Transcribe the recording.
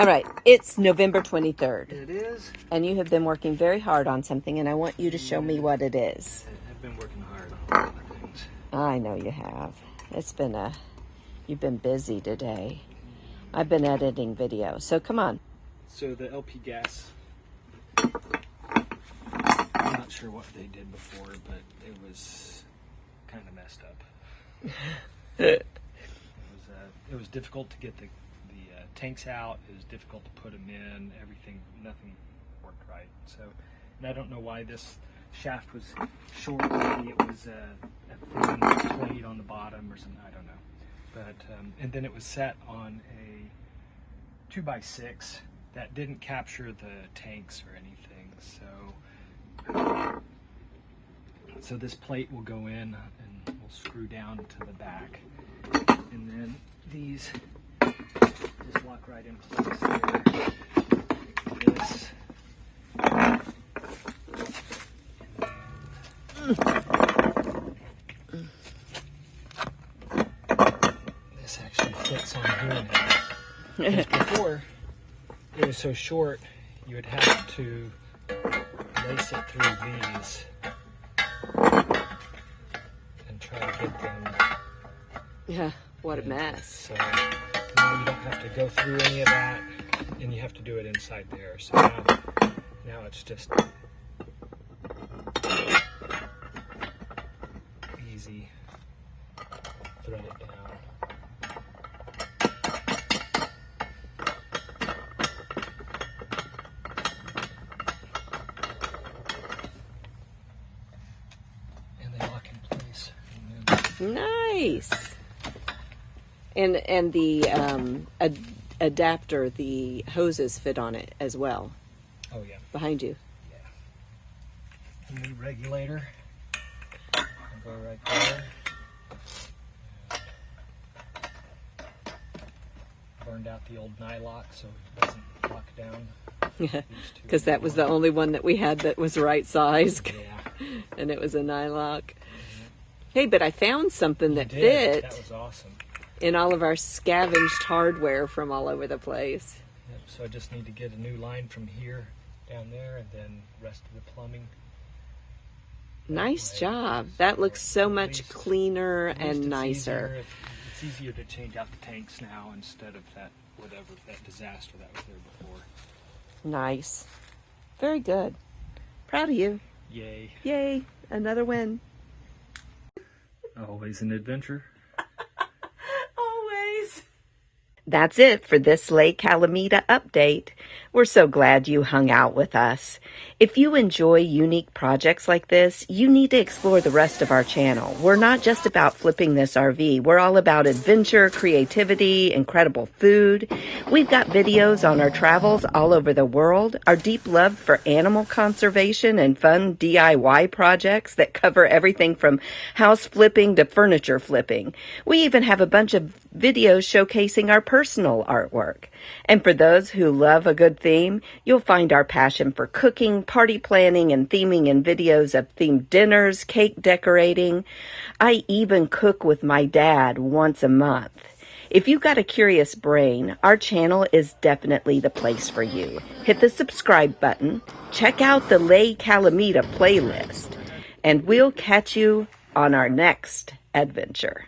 All right, it's November 23rd. It is. And you have been working very hard on something, and I want you to show me what it is. I've been working hard on a lot of things. I know you have. You've been busy today. I've been editing video, so come on. So the LP gas, I'm not sure what they did before, but it was kind of messed up. It was difficult to get the tanks out. It was difficult to put them in. Nothing worked right. So, and I don't know why this shaft was short. Maybe it was a thin plate on the bottom or something. I don't know. But and then it was set on a 2x6 that didn't capture the tanks or anything. So this plate will go in and we'll screw down to the back, and then these just lock right in place here. This. This actually fits on here now. Because before it was so short, you would have to lace it through these and try to get them. Yeah, what a mess. So now you don't have to go through any of that, and you have to do it inside there. So now it's just easy. Thread it down. And they lock in place. Nice. And the adapter, the hoses fit on it as well. Oh yeah. Behind you. Yeah. A new regulator. I'll go right there. Burned out the old nylock so it doesn't lock down. Because that was the only one that we had that was right size. Yeah. And it was a nylock. Mm-hmm. Hey, but I found something that fit. That was awesome. In all of our scavenged hardware from all over the place. Yep, so I just need to get a new line from here down there, and then rest of the plumbing. Nice job. That looks so much cleaner and nicer. It's easier to change out the tanks now instead of that disaster that was there before. Nice. Very good. Proud of you. Yay. Yay. Another win. Always an adventure. That's it for this Lake Calamita update. We're so glad you hung out with us. If you enjoy unique projects like this, you need to explore the rest of our channel. We're not just about flipping this RV. We're all about adventure, creativity, incredible food. We've got videos on our travels all over the world, our deep love for animal conservation and fun DIY projects that cover everything from house flipping to furniture flipping. We even have a bunch of videos showcasing our personal artwork. And for those who love a good theme, you'll find our passion for cooking, party planning, and theming in videos of themed dinners, cake decorating. I even cook with my dad once a month. If you've got a curious brain, our channel is definitely the place for you. Hit the subscribe button, check out the Lake Calamita playlist, and we'll catch you on our next adventure.